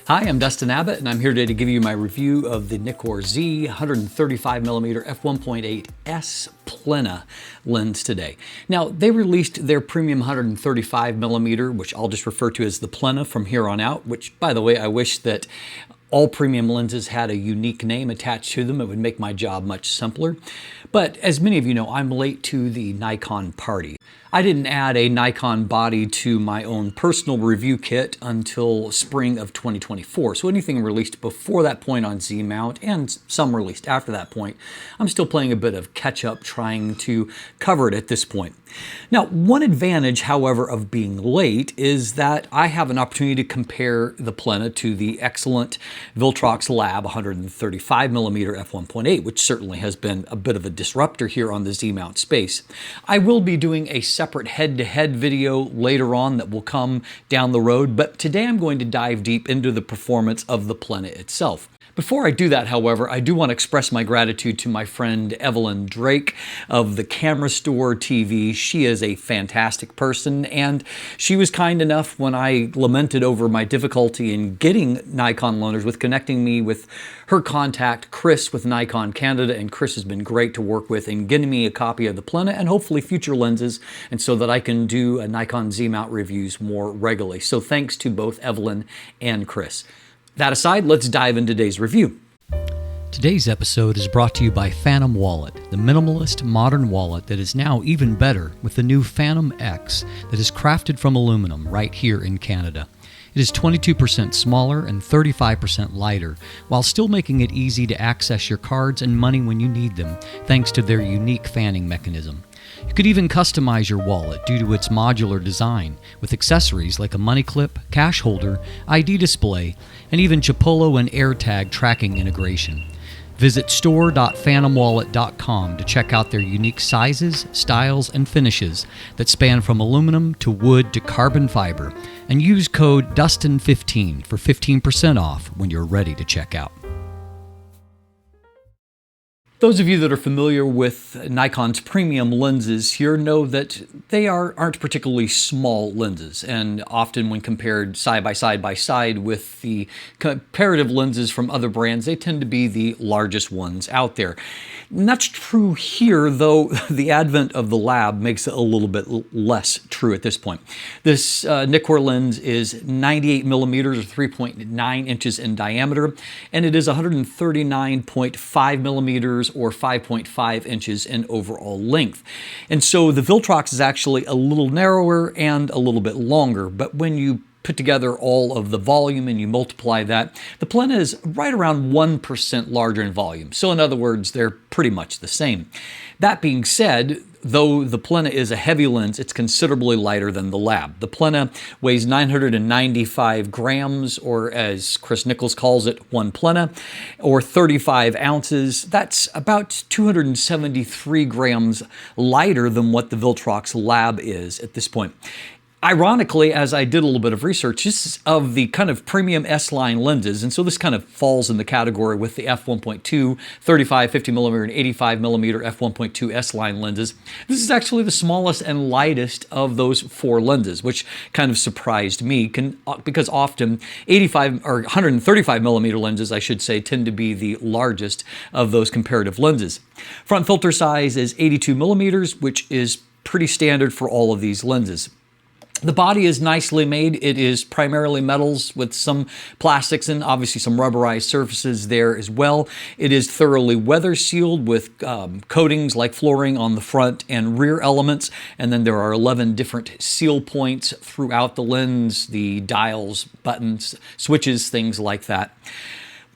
Hi, I'm Dustin Abbott, and I'm here today to give you my review of the Nikkor Z 135mm F1.8 S Plena lens today. Now, they released their premium 135mm, which I'll just refer to as the Plena from here on out, which, by the way, I wish that all premium lenses had a unique name attached to them. It would make my job much simpler. But as many of you know, I'm late to the Nikon party. I didn't add a Nikon body to my own personal review kit until spring of 2024. So anything released before that point on Z mount and some released after that point, I'm still playing a bit of catch up trying to cover it at this point. Now, one advantage, however, of being late is that I have an opportunity to compare the Plena to the excellent Viltrox Lab 135mm F1.8, which certainly has been a bit of a disruptor here on the Z mount space. I will be doing a separate head-to-head video later on that will come down the road, but today I'm going to dive deep into the performance of the Plena itself. Before I do that, however, I do want to express my gratitude to my friend Evelyn Drake of the Camera Store TV. She is a fantastic person, and she was kind enough when I lamented over my difficulty in getting Nikon loaners with connecting me with her contact, Chris, with Nikon Canada, and Chris has been great to work with in getting me a copy of the Plena and hopefully future lenses, and so that I can do a Nikon Z mount reviews more regularly. So thanks to both Evelyn and Chris. That aside, let's dive into today's review. Today's episode is brought to you by Fantom Wallet, the minimalist modern wallet that is now even better with the new Fantom X that is crafted from aluminum right here in Canada. It is 22% smaller and 35% lighter, while still making it easy to access your cards and money when you need them, thanks to their unique fanning mechanism. You could even customize your wallet due to its modular design, with accessories like a money clip, cash holder, ID display, and even Chipolo and AirTag tracking integration. Visit store.fantomwallet.com to check out their unique sizes, styles, and finishes that span from aluminum to wood to carbon fiber, and use code DUSTIN15 for 15% off when you're ready to check out. Those of you that are familiar with Nikon's premium lenses here know that they aren't particularly small lenses, and often when compared side by side with the comparative lenses from other brands, they tend to be the largest ones out there. And that's true here, though the advent of the Lab makes it a little bit less true at this point. This Nikkor lens is 98mm or 3.9 inches in diameter, and it is 139.5mm or 5.5 inches in overall length. And so the Viltrox is actually a little narrower and a little bit longer, but when you put together all of the volume and you multiply that, the Plena is right around 1% larger in volume. So in other words, they're pretty much the same. That being said, though the Plena is a heavy lens, it's considerably lighter than the Lab. The Plena weighs 995 grams, or as Chris Nichols calls it, one Plena, or 35 ounces. That's about 273 grams lighter than what the Viltrox Lab is at this point. Ironically, as I did a little bit of research, this is of the kind of premium S-line lenses, and so this kind of falls in the category with the f1.2, 35, 50mm, and 85mm f1.2 S-line lenses. This is actually the smallest and lightest of those four lenses, which kind of surprised me, because often 85 or 135mm lenses, I should say, tend to be the largest of those comparative lenses. Front filter size is 82mm, which is pretty standard for all of these lenses. The body is nicely made. It is primarily metals with some plastics and obviously some rubberized surfaces there as well. It is thoroughly weather sealed with coatings like flooring on the front and rear elements. And then there are 11 different seal points throughout the lens, the dials, buttons, switches, things like that.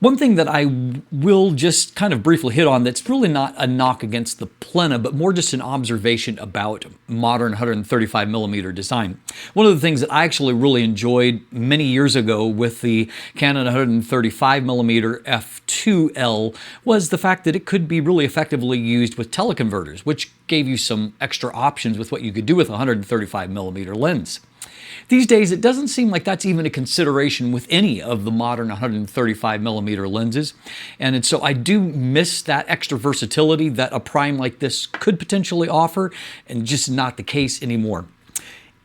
One thing that I will just kind of briefly hit on that's really not a knock against the Plena, but more just an observation about modern 135mm design. One of the things that I actually really enjoyed many years ago with the Canon 135mm f2.L was the fact that it could be really effectively used with teleconverters, which gave you some extra options with what you could do with a 135mm lens. These days, it doesn't seem like that's even a consideration with any of the modern 135mm lenses. And so I do miss that extra versatility that a prime like this could potentially offer, and just not the case anymore.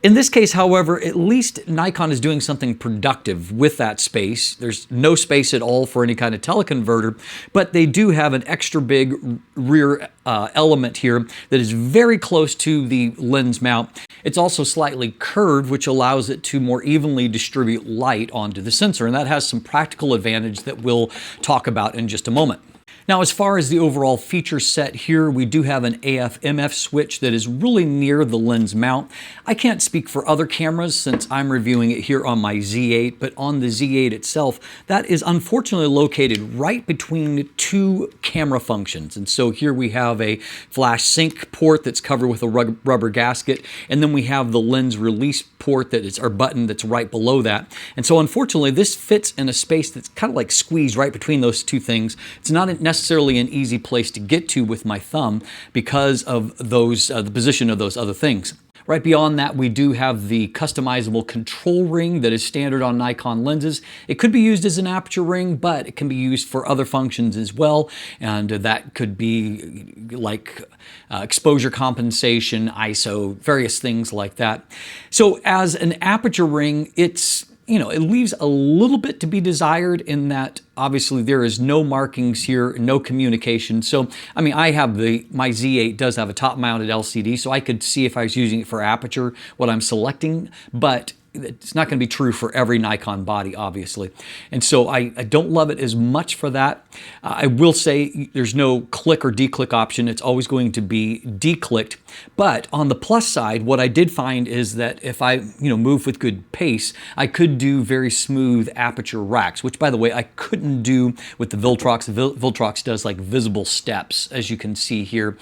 In this case, however, at least Nikon is doing something productive with that space. There's no space at all for any kind of teleconverter, but they do have an extra big rear element here that is very close to the lens mount. It's also slightly curved, which allows it to more evenly distribute light onto the sensor, and that has some practical advantage that we'll talk about in just a moment. Now, as far as the overall feature set here, we do have an AF/MF switch that is really near the lens mount. I can't speak for other cameras since I'm reviewing it here on my Z8, but on the Z8 itself, that is unfortunately located right between two camera functions. And so here we have a flash sync port that's covered with a rubber gasket, and then we have the lens release port that is our button that's right below that. And so unfortunately, this fits in a space that's kind of like squeezed right between those two things. It's not necessarily an easy place to get to with my thumb because of those the position of those other things. Right beyond that, we do have the customizable control ring that is standard on Nikon lenses. It could be used as an aperture ring, but it can be used for other functions as well. And that could be like exposure compensation, ISO, various things like that. So as an aperture ring, it leaves a little bit to be desired in that obviously there is no markings here, no communication. So, I mean, my Z8 does have a top-mounted LCD, so I could see if I was using it for aperture what I'm selecting, but it's not going to be true for every Nikon body, obviously. And so I don't love it as much for that. I will say there's no click or declick option. It's always going to be declicked. But on the plus side, what I did find is that if I move with good pace, I could do very smooth aperture racks, which, by the way, I couldn't do with the Viltrox. The Viltrox does like visible steps, as you can see here,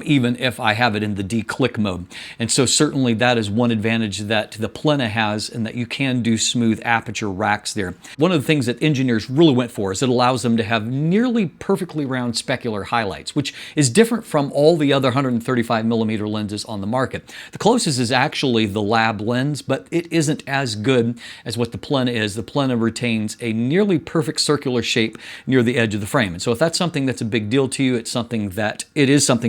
even if I have it in the declick mode. And so certainly that is one advantage that the Plena has, and that you can do smooth aperture racks there. One of the things that engineers really went for is it allows them to have nearly perfectly round specular highlights, which is different from all the other 135mm lenses on the market. The closest is actually the lab lens, but it isn't as good as what the Plena is. The Plena retains a nearly perfect circular shape near the edge of the frame. And so if that's something that's a big deal to you, it is something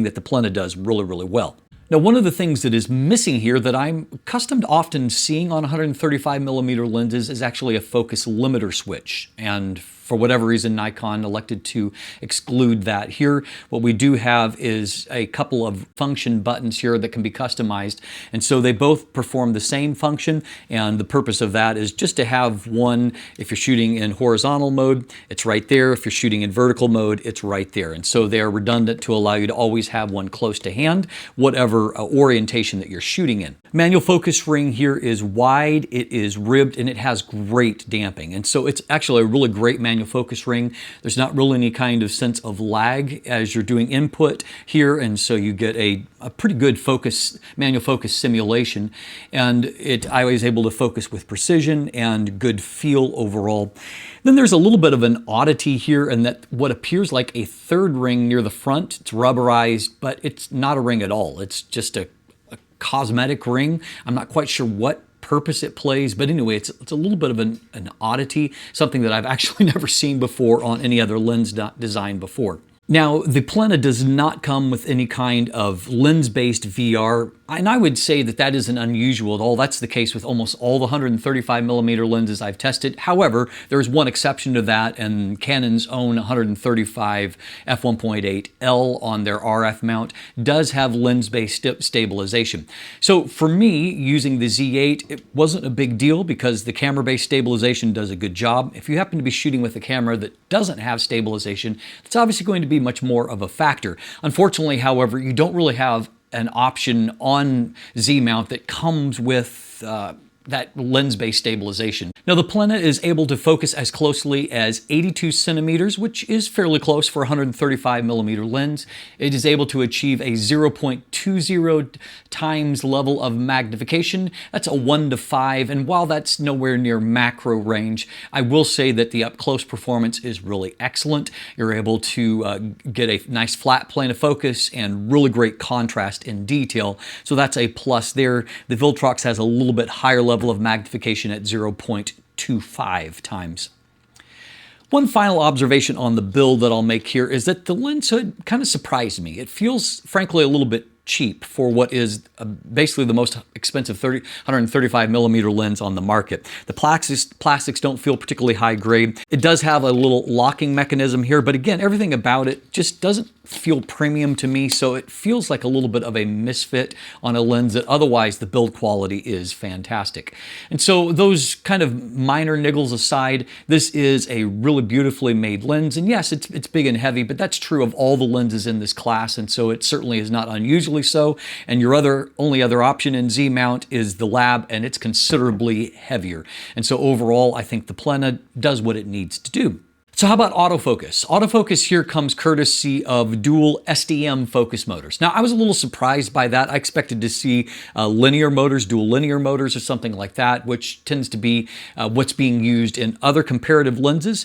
that the Plena does really, really well. Now, one of the things that is missing here that I'm accustomed to often seeing on 135mm lenses is actually a focus limiter switch. And for whatever reason, Nikon elected to exclude that here. What we do have is a couple of function buttons here that can be customized. And so they both perform the same function. And the purpose of that is just to have one, if you're shooting in horizontal mode, it's right there. If you're shooting in vertical mode, it's right there. And so they are redundant to allow you to always have one close to hand, whatever orientation that you're shooting in. Manual focus ring here is wide, it is ribbed, and it has great damping. And so it's actually a really great manual focus ring. There's not really any kind of sense of lag as you're doing input here, and so you get a pretty good manual focus simulation. And I was able to focus with precision and good feel overall. Then there's a little bit of an oddity here in that what appears like a third ring near the front, it's rubberized, but it's not a ring at all. It's just a cosmetic ring. I'm not quite sure what purpose it plays, but anyway, it's a little bit of an oddity, something that I've actually never seen before on any other lens design before. Now, the Plena does not come with any kind of lens-based VR, and I would say that that isn't unusual at all. That's the case with almost all the 135mm lenses I've tested. However, there's one exception to that, and Canon's own 135 f1.8 L on their RF mount does have lens-based stabilization. So for me, using the Z8, it wasn't a big deal because the camera-based stabilization does a good job. If you happen to be shooting with a camera that doesn't have stabilization, it's obviously going to be much more of a factor. Unfortunately, however, you don't really have an option on Z mount that comes with that lens-based stabilization. Now, the Plena is able to focus as closely as 82 centimeters, which is fairly close for a 135mm lens. It is able to achieve a 0.20 times level of magnification. That's a 1 to 5, and while that's nowhere near macro range, I will say that the up-close performance is really excellent. You're able to get a nice flat plane of focus and really great contrast in detail, so that's a plus there. The Viltrox has a little bit higher level of magnification at 0.25 times. One final observation on the build that I'll make here is that the lens hood kind of surprised me. It feels, frankly, a little bit cheap for what is basically the most expensive 135 millimeter lens on the market. The plastics don't feel particularly high grade. It does have a little locking mechanism here, but again, everything about it just doesn't feel premium to me, so it feels like a little bit of a misfit on a lens that otherwise the build quality is fantastic. And so those kind of minor niggles aside, this is a really beautifully made lens, and yes, it's big and heavy, but that's true of all the lenses in this class, and so it certainly is not unusually so. And your only other option in Z mount is the lab, and it's considerably heavier. And so overall, I think the Plena does what it needs to do. So how about autofocus? Autofocus here comes courtesy of dual SDM focus motors. Now, I was a little surprised by that. I expected to see linear motors, dual linear motors or something like that, which tends to be what's being used in other comparative lenses.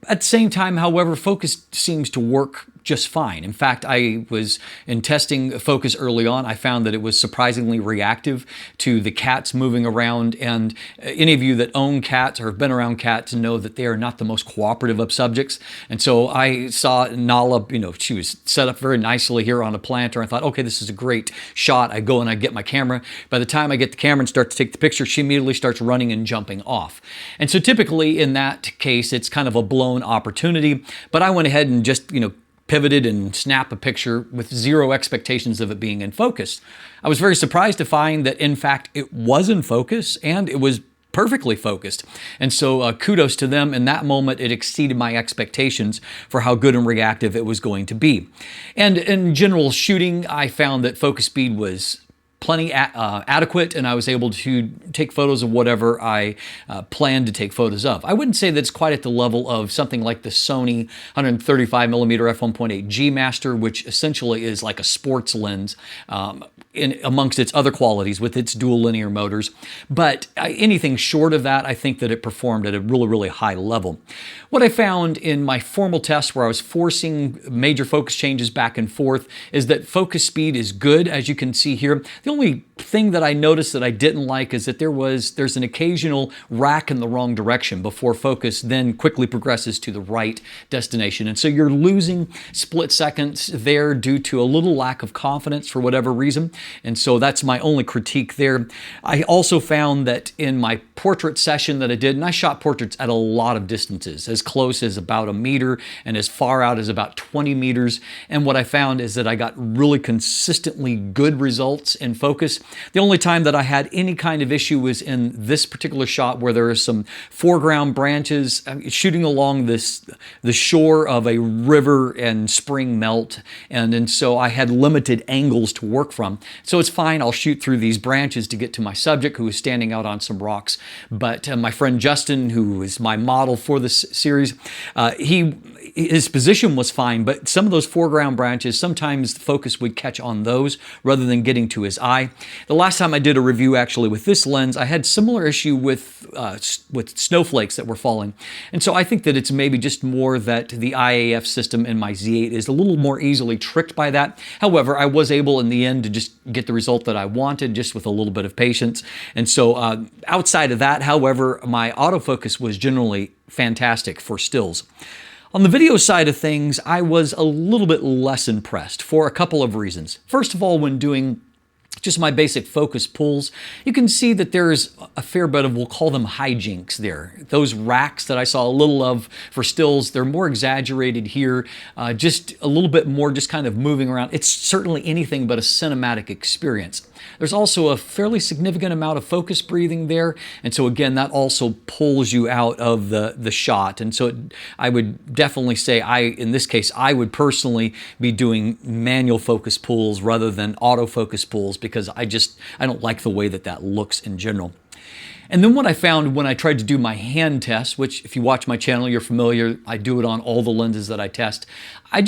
At the same time, however, focus seems to work just fine. In fact, I was in testing focus early on, I found that it was surprisingly reactive to the cats moving around, and any of you that own cats or have been around cats know that they are not the most cooperative of subjects. And so I saw Nala, she was set up very nicely here on a planter. I thought, okay, this is a great shot. I go and I get my camera. By the time I get the camera and start to take the picture, she immediately starts running and jumping off. And so typically in that case, it's kind of a blown opportunity, but I went ahead and just, pivoted and snapped a picture with zero expectations of it being in focus. I was very surprised to find that, in fact, it was in focus and it was perfectly focused. And so kudos to them. In that moment, it exceeded my expectations for how good and reactive it was going to be. And in general shooting, I found that focus speed was plenty adequate, and I was able to take photos of whatever I planned to take photos of. I wouldn't say that it's quite at the level of something like the Sony 135mm F1.8 G Master, which essentially is like a sports lens amongst its other qualities with its dual linear motors. But anything short of that, I think that it performed at a really, really high level. What I found in my formal test where I was forcing major focus changes back and forth is that focus speed is good, as you can see here. The only thing that I noticed that I didn't like is that there's an occasional rack in the wrong direction before focus then quickly progresses to the right destination. And so you're losing split seconds there due to a little lack of confidence for whatever reason. And so that's my only critique there. I also found that in my portrait session that I did, and I shot portraits at a lot of distances, as close as about 1 meter and as far out as about 20 meters. And what I found is that I got really consistently good results in focus. The only time that I had any kind of issue was in this particular shot where there are some foreground branches shooting along the shore of a river and spring melt. And so I had limited angles to work from. So it's fine, I'll shoot through these branches to get to my subject who is standing out on some rocks. But my friend Dustin, who is my model for this series, his position was fine, but some of those foreground branches, sometimes the focus would catch on those rather than getting to his eye. The last time I did a review actually with this lens, I had similar issue with snowflakes that were falling. And so I think that it's maybe just more that the IAF system in my Z8 is a little more easily tricked by that. However, I was able in the end to just get the result that I wanted just with a little bit of patience. And so outside of that, however, my autofocus was generally fantastic for stills. On the video side of things, I was a little bit less impressed for a couple of reasons. First of all, when doing just my basic focus pulls, you can see that there's a fair bit of, we'll call them hijinks there. Those racks that I saw a little of for stills, they're more exaggerated here, just a little bit more just kind of moving around. It's certainly anything but a cinematic experience. There's also a fairly significant amount of focus breathing there, and so again, that also pulls you out of the shot. And so I would definitely say, in this case, I would personally be doing manual focus pulls rather than autofocus pulls because I don't like the way that looks in general. And then what I found when I tried to do my hand test, which if you watch my channel, you're familiar, I do it on all the lenses that I test, I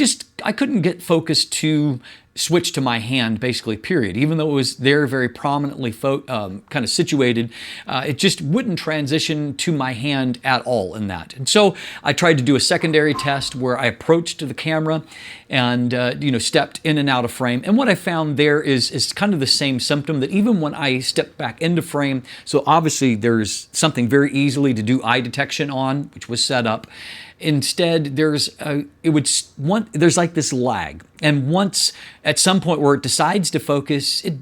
couldn't get focus to switch to my hand, basically, period. Even though it was there very prominently kind of situated, it just wouldn't transition to my hand at all in that. And so I tried to do a secondary test where I approached the camera and stepped in and out of frame. And what I found there is kind of the same symptom, that even when I stepped back into frame, so obviously there's something very easily to do eye detection on, which was set up. Instead, there's like this lag. And once at some point where it decides to focus, it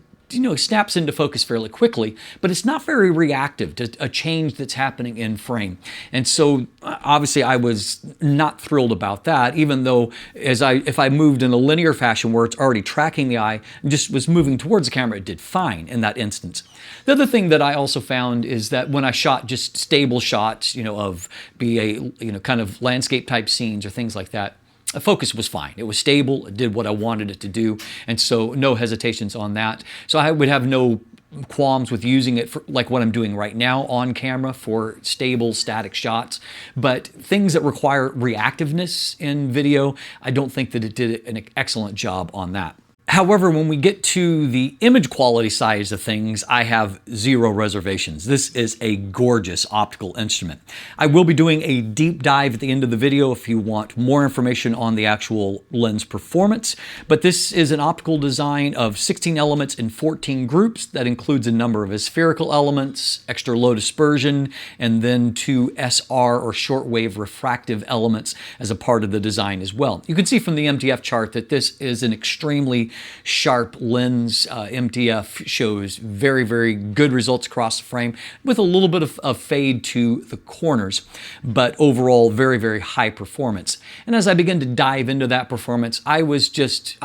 snaps into focus fairly quickly, but it's not very reactive to a change that's happening in frame. And so obviously I was not thrilled about that, even though if I moved in a linear fashion where it's already tracking the eye and just was moving towards the camera, it did fine in that instance. The other thing that I also found is that when I shot just stable shots, of kind of landscape type scenes or things like that, the focus was fine. It was stable. It did what I wanted it to do. And so no hesitations on that. So I would have no qualms with using it for like what I'm doing right now on camera for stable static shots. But things that require reactiveness in video, I don't think that it did an excellent job on that. However, when we get to the image quality side of things, I have zero reservations. This is a gorgeous optical instrument. I will be doing a deep dive at the end of the video if you want more information on the actual lens performance, but this is an optical design of 16 elements in 14 groups that includes a number of spherical elements, extra low dispersion, and then 2 SR or shortwave refractive elements as a part of the design as well. You can see from the MTF chart that this is an extremely sharp lens. MTF shows very, very good results across the frame with a little bit of fade to the corners, but overall very, very high performance. And as I begin to dive into that performance, I was just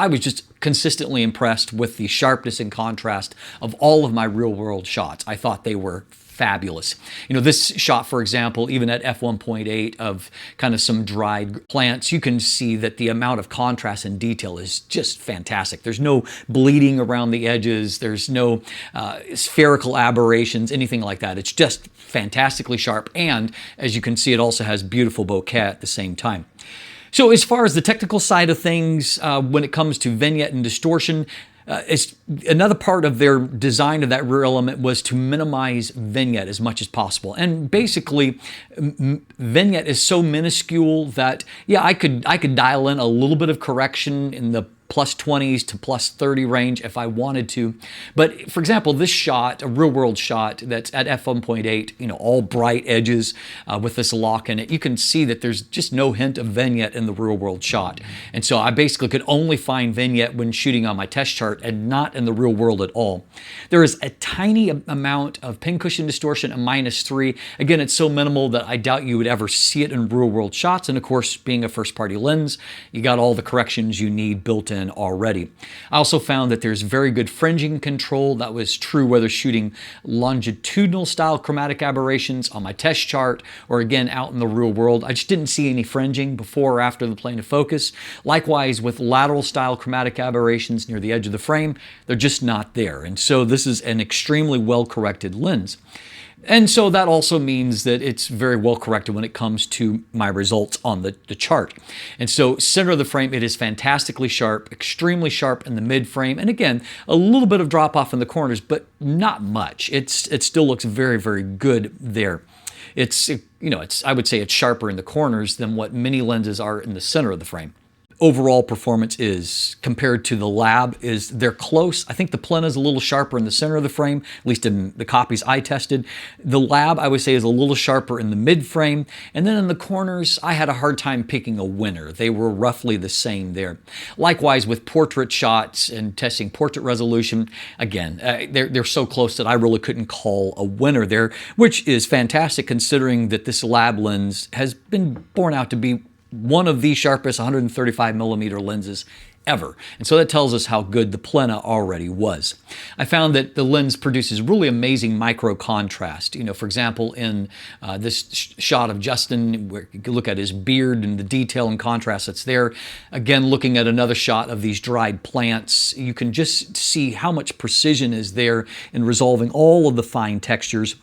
consistently impressed with the sharpness and contrast of all of my real-world shots. I thought they were fabulous. This shot, for example, even at f1.8 of kind of some dried plants, you can see that the amount of contrast and detail is just fantastic. There's no bleeding around the edges. There's no spherical aberrations, anything like that. It's just fantastically sharp. And as you can see, it also has beautiful bokeh at the same time. So as far as the technical side of things, when it comes to vignette and distortion, another part of their design of that rear element was to minimize vignette as much as possible. And basically, vignette is so minuscule that, yeah, I could dial in a little bit of correction in the +20s to +30 range if I wanted to. But for example, this shot, a real world shot that's at f1.8, all bright edges with this lock in it, you can see that there's just no hint of vignette in the real world shot. And so I basically could only find vignette when shooting on my test chart and not in the real world at all. There is a tiny amount of pincushion distortion at -3. Again, it's so minimal that I doubt you would ever see it in real world shots. And of course, being a first party lens, you got all the corrections you need built in already. I also found that there's very good fringing control. That was true whether shooting longitudinal style chromatic aberrations on my test chart or again out in the real world. I just didn't see any fringing before or after the plane of focus. Likewise with lateral style chromatic aberrations near the edge of the frame, they're just not there. And so this is an extremely well corrected lens. And so that also means that it's very well corrected when it comes to my results on the chart. And so center of the frame, it is fantastically sharp, extremely sharp in the mid frame. And again, a little bit of drop off in the corners, but not much. It still looks very, very good there. I would say it's sharper in the corners than what many lenses are in the center of the frame. Overall performance is, compared to the lab, they're close. I think the Plena is a little sharper in the center of the frame, at least in the copies I tested. The lab, I would say, is a little sharper in the mid frame. And then in the corners, I had a hard time picking a winner. They were roughly the same there. Likewise with portrait shots and testing portrait resolution, again, they're so close that I really couldn't call a winner there, which is fantastic considering that this lab lens has been borne out to be one of the sharpest 135mm lenses ever. And so that tells us how good the Plena already was. I found that the lens produces really amazing micro contrast. For example, in this shot of Dustin, where you can look at his beard and the detail and contrast that's there. Again, looking at another shot of these dried plants, you can just see how much precision is there in resolving all of the fine textures.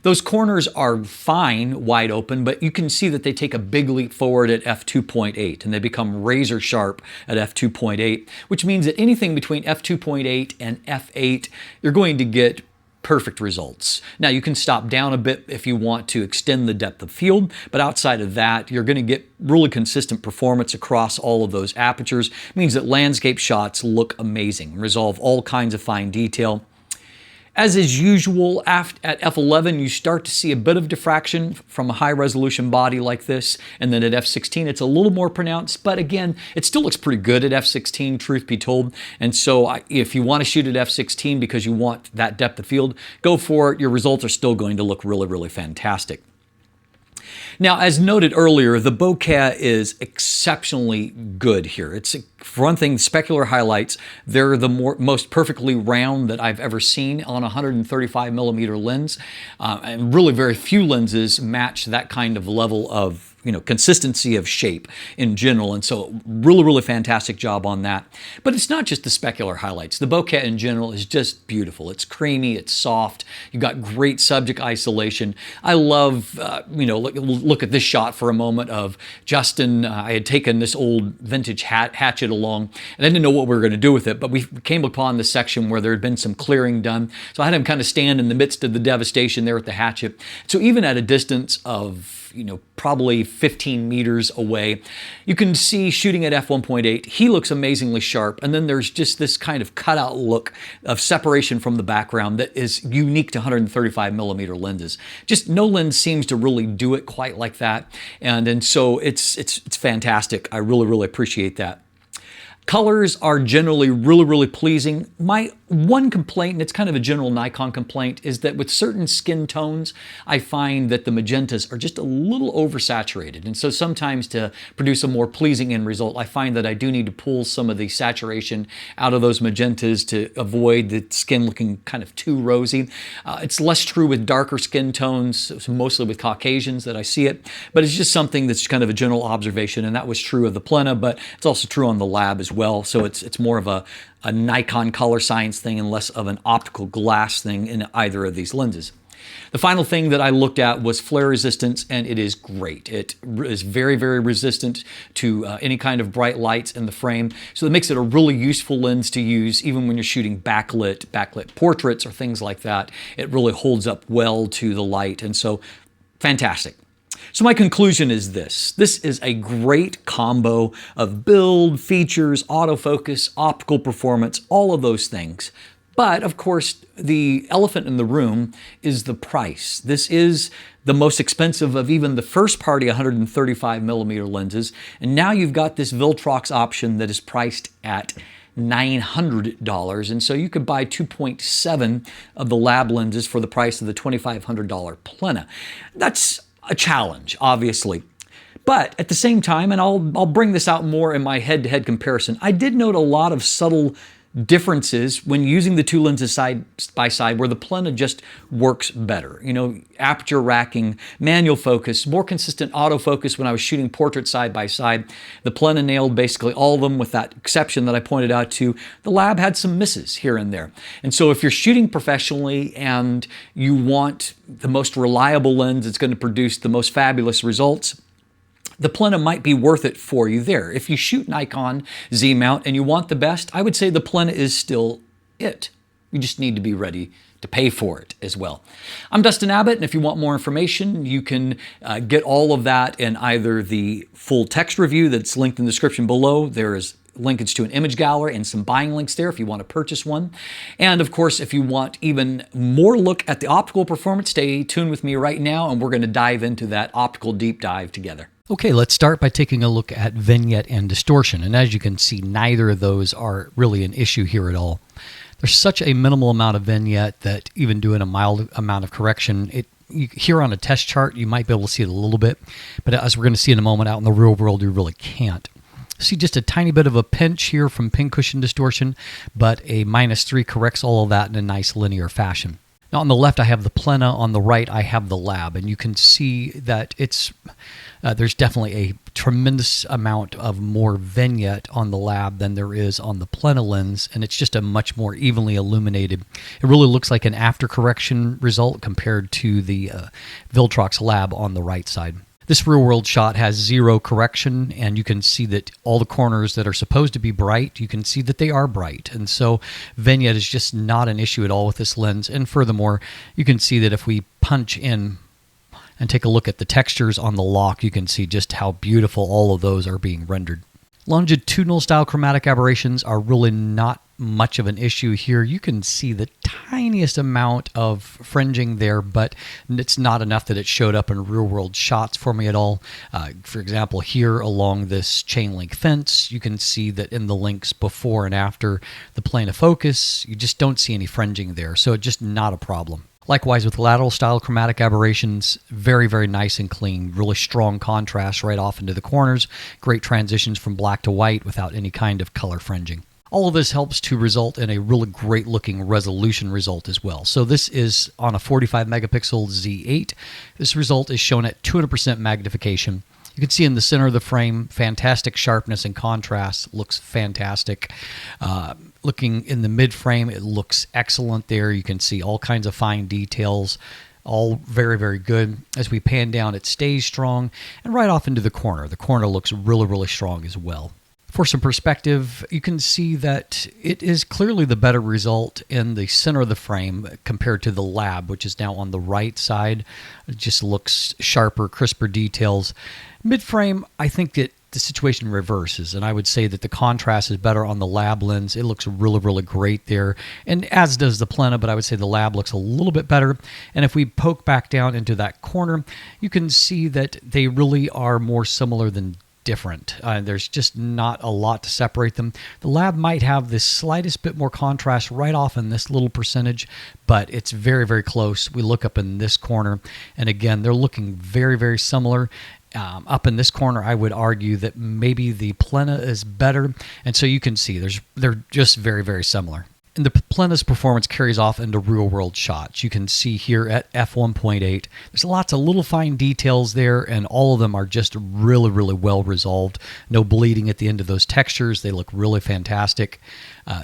Those corners are fine, wide open, but you can see that they take a big leap forward at f2.8 and they become razor sharp at f2.8, which means that anything between f2.8 and f8, you're going to get perfect results. Now you can stop down a bit if you want to extend the depth of field, but outside of that, you're going to get really consistent performance across all of those apertures. It means that landscape shots look amazing, resolve all kinds of fine detail. As is usual, at f11, you start to see a bit of diffraction from a high-resolution body like this, and then at f16, it's a little more pronounced, but again, it still looks pretty good at f16, truth be told, and so if you want to shoot at f16 because you want that depth of field, go for it. Your results are still going to look really, really fantastic. Now, as noted earlier, the bokeh is exceptionally good here. It's, for one thing, specular highlights. They're the most perfectly round that I've ever seen on a 135mm lens. And really very few lenses match that kind of level of consistency of shape in general. And so really, really fantastic job on that. But it's not just the specular highlights. The bokeh in general is just beautiful. It's creamy, it's soft. You've got great subject isolation. I love, look at this shot for a moment of Justin. I had taken this old vintage hatchet along, and I didn't know what we were going to do with it, but we came upon the section where there had been some clearing done. So I had him kind of stand in the midst of the devastation there with the hatchet. So even at a distance of probably 15 meters away, you can see shooting at f1.8, he looks amazingly sharp, and then there's just this kind of cutout look of separation from the background that is unique to 135mm lenses. Just no lens seems to really do it quite like that, and so it's fantastic. I really, really appreciate that. Colors are generally really, really pleasing. My one complaint, and it's kind of a general Nikon complaint, is that with certain skin tones, I find that the magentas are just a little oversaturated. And so sometimes to produce a more pleasing end result, I find that I do need to pull some of the saturation out of those magentas to avoid the skin looking kind of too rosy. It's less true with darker skin tones, mostly with Caucasians that I see it, but it's just something that's kind of a general observation, and that was true of the Plena, but it's also true on the lab as well. So it's more of a Nikon color science thing and less of an optical glass thing in either of these lenses. The final thing that I looked at was flare resistance, and it is great. It is very, very resistant to any kind of bright lights in the frame, so it makes it a really useful lens to use even when you're shooting backlit portraits or things like that. It really holds up well to the light, and so fantastic. So my conclusion is this. This is a great combo of build, features, autofocus, optical performance, all of those things. But of course, the elephant in the room is the price. This is the most expensive of even the first party 135mm lenses. And now you've got this Viltrox option that is priced at $900, and so you could buy 2.7 of the lab lenses for the price of the $2,500 Plena. That's a challenge, obviously. But at the same time, and I'll bring this out more in my head-to-head comparison, I did note a lot of subtle differences when using the two lenses side by side where the Plena just works better. Aperture racking, manual focus, more consistent autofocus when I was shooting portraits side by side. The Plena nailed basically all of them with that exception that I pointed out to. The lab had some misses here and there. And so if you're shooting professionally and you want the most reliable lens that's going to produce the most fabulous results, the Plena might be worth it for you there. If you shoot Nikon Z mount and you want the best, I would say the Plena is still it. You just need to be ready to pay for it as well. I'm Dustin Abbott, and if you want more information, you can get all of that in either the full text review that's linked in the description below. There is linkage to an image gallery and some buying links there if you want to purchase one. And of course, if you want even more look at the optical performance, stay tuned with me right now, and we're going to dive into that optical deep dive together. Okay, let's start by taking a look at vignette and distortion. And as you can see, neither of those are really an issue here at all. There's such a minimal amount of vignette that even doing a mild amount of correction, here on a test chart, you might be able to see it a little bit, but as we're going to see in a moment, out in the real world, you really can't. See just a tiny bit of a pinch here from pincushion distortion, but a -3 corrects all of that in a nice linear fashion. Now on the left, I have the Plena. On the right, I have the lab, and you can see that there's definitely a tremendous amount of more vignette on the lab than there is on the Plena lens, and it's just a much more evenly illuminated. It really looks like an after correction result compared to the Viltrox lab on the right side. This real world shot has 0 correction, and you can see that all the corners that are supposed to be bright, you can see that they are bright. And so vignette is just not an issue at all with this lens. And furthermore, you can see that if we punch in and take a look at the textures on the lock, you can see just how beautiful all of those are being rendered. Longitudinal style chromatic aberrations are really not much of an issue here. You can see the tiniest amount of fringing there, but it's not enough that it showed up in real world shots for me at all. For example, here along this chain link fence, you can see that in the links before and after the Plena focus, you just don't see any fringing there. So it's just not a problem. Likewise with lateral style chromatic aberrations, very, very nice and clean, really strong contrast right off into the corners, great transitions from black to white without any kind of color fringing. All of this helps to result in a really great looking resolution result as well. So this is on a 45 megapixel Z8. This result is shown at 200% magnification. You can see in the center of the frame, fantastic sharpness and contrast, looks fantastic. Looking in the mid frame, it looks excellent there. You can see all kinds of fine details, all very, very good. As we pan down, it stays strong, and right off into the corner. The corner looks really, really strong as well. For some perspective, you can see that it is clearly the better result in the center of the frame compared to the lab, which is now on the right side. It just looks sharper, crisper details. Mid-frame, I think that the situation reverses, and I would say that the contrast is better on the lab lens. It looks really, really great there, and as does the Plena, but I would say the lab looks a little bit better. And if we poke back down into that corner, you can see that they really are more similar than different. There's just not a lot to separate them. The lab might have the slightest bit more contrast right off in this little percentage, but it's very, very close. We look up in this corner, and again, they're looking very, very similar. Up in this corner, I would argue that maybe the Plena is better, and so you can see they're just very, very similar. And the Plena's performance carries off into real-world shots. You can see here at f1.8, there's lots of little fine details there, and all of them are just really, really well resolved. No bleeding at the end of those textures. They look really fantastic.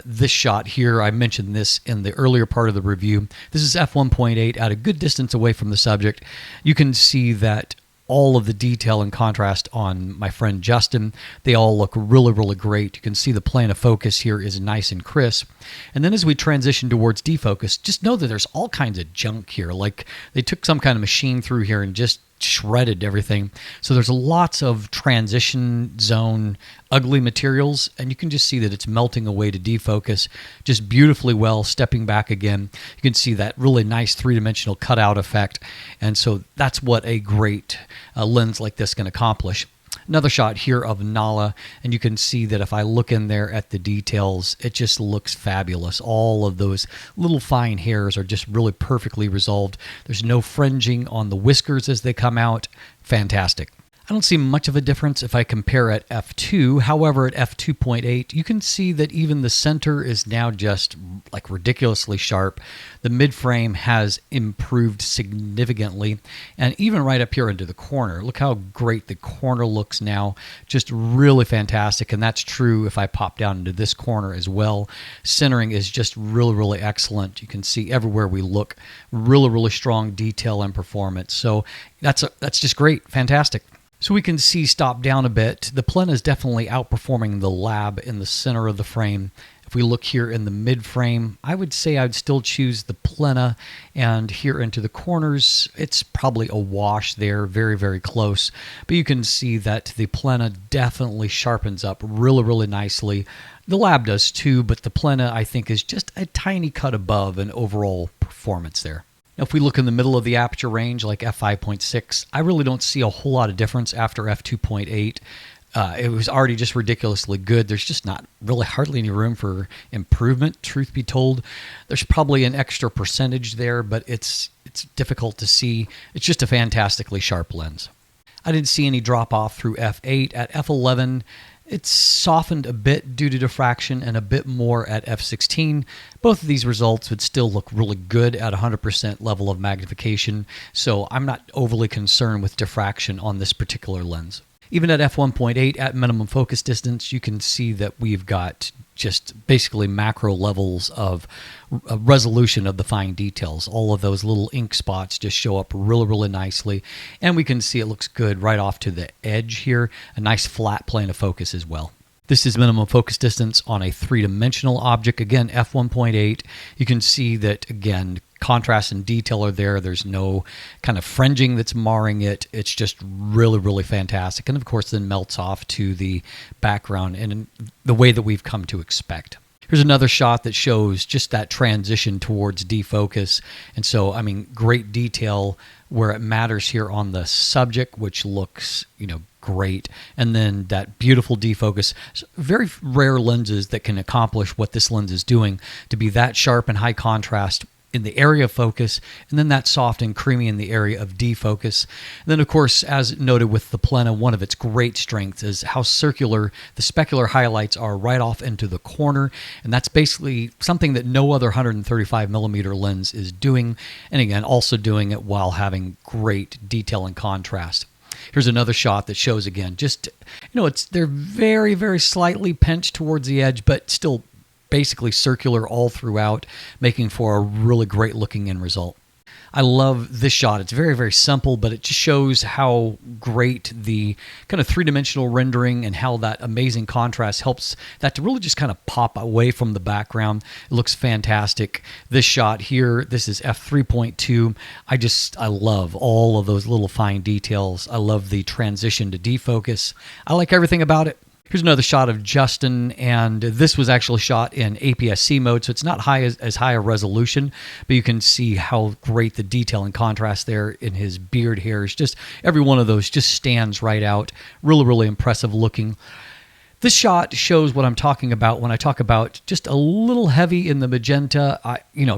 This shot here, I mentioned this in the earlier part of the review. This is f1.8 at a good distance away from the subject. You can see that all of the detail and contrast on my friend Dustin, they all look really, really great. You can see the Plena focus here is nice and crisp. And then as we transition towards defocus, just know that there's all kinds of junk here. Like they took some kind of machine through here and just shredded everything. So there's lots of transition zone ugly materials, and you can just see that it's melting away to defocus just beautifully well. Stepping back again, you can see that really nice three-dimensional cutout effect, and so that's what a great lens like this can accomplish. Another shot here of Nala, and you can see that if I look in there at the details, it just looks fabulous. All of those little fine hairs are just really perfectly resolved. There's no fringing on the whiskers as they come out. Fantastic. I don't see much of a difference if I compare at f2. However, at f2.8, you can see that even the center is now just like ridiculously sharp. The mid-frame has improved significantly, and even right up here into the corner. Look how great the corner looks now. Just really fantastic, and that's true if I pop down into this corner as well. Centering is just really, really excellent. You can see everywhere we look, really, really strong detail and performance. So that's just great, fantastic. So we can see, stop down a bit, the Plena is definitely outperforming the lab in the center of the frame. If we look here in the mid frame, I would say I'd still choose the Plena, and here into the corners, it's probably a wash there, very, very close. But you can see that the Plena definitely sharpens up really, really nicely. The lab does too, but the Plena, I think, is just a tiny cut above in overall performance there. Now, if we look in the middle of the aperture range, like f5.6, I really don't see a whole lot of difference after f2.8. It was already just ridiculously good. There's just not really hardly any room for improvement, truth be told. There's probably an extra percentage there, but it's difficult to see. It's just a fantastically sharp lens. I didn't see any drop off through f8. At f11, it's softened a bit due to diffraction and a bit more at f16. Both of these results would still look really good at 100% level of magnification, so I'm not overly concerned with diffraction on this particular lens. Even at f1.8 at minimum focus distance, you can see that we've got just basically macro levels of resolution of the fine details. All of those little ink spots just show up really, really nicely. And we can see it looks good right off to the edge here. A nice flat plane of focus as well. This is minimum focus distance on a three-dimensional object. Again, f1.8. You can see that, again, contrast and detail are there. There's no kind of fringing that's marring it. It's just really, really fantastic. And of course, then melts off to the background in the way that we've come to expect. Here's another shot that shows just that transition towards defocus. And so, I mean, great detail where it matters here on the subject, which looks, great. And then that beautiful defocus. Very rare lenses that can accomplish what this lens is doing, to be that sharp and high contrast in the area of focus, and then that soft and creamy in the area of defocus. And then, of course, as noted with the Plena, one of its great strengths is how circular the specular highlights are right off into the corner, and that's basically something that no other 135mm lens is doing, and again, also doing it while having great detail and contrast. Here's another shot that shows, again, just, they're very, very slightly pinched towards the edge, but still basically circular all throughout, making for a really great looking end result. I love this shot. It's very, very simple, but it just shows how great the kind of three-dimensional rendering and how that amazing contrast helps that to really just kind of pop away from the background. It looks fantastic. This shot here, this is f3.2. I love all of those little fine details. I love the transition to defocus. I like everything about it. Here's another shot of Dustin, and this was actually shot in APS-C mode, so it's not as high a resolution, but you can see how great the detail and contrast there in his beard hairs. Just every one of those just stands right out. Really, really impressive looking. This shot shows what I'm talking about when I talk about just a little heavy in the magenta.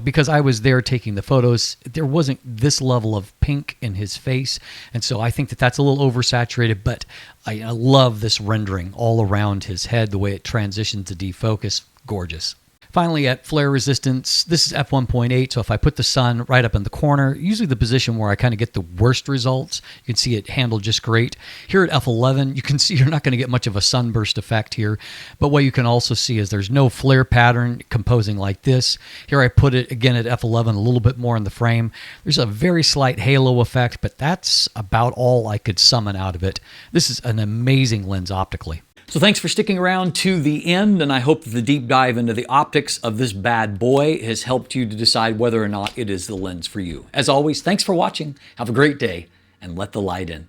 Because I was there taking the photos, there wasn't this level of pink in his face. And so I think that that's a little oversaturated, but I love this rendering all around his head, the way it transitions to defocus. Gorgeous. Finally, at flare resistance, this is f1.8, so if I put the sun right up in the corner, usually the position where I kind of get the worst results, you can see it handled just great. Here at f11, you can see you're not going to get much of a sunburst effect here, but what you can also see is there's no flare pattern composing like this. Here I put it again at f11, a little bit more in the frame. There's a very slight halo effect, but that's about all I could summon out of it. This is an amazing lens optically. So thanks for sticking around to the end, and I hope that the deep dive into the optics of this bad boy has helped you to decide whether or not it is the lens for you. As always, thanks for watching. Have a great day, and let the light in.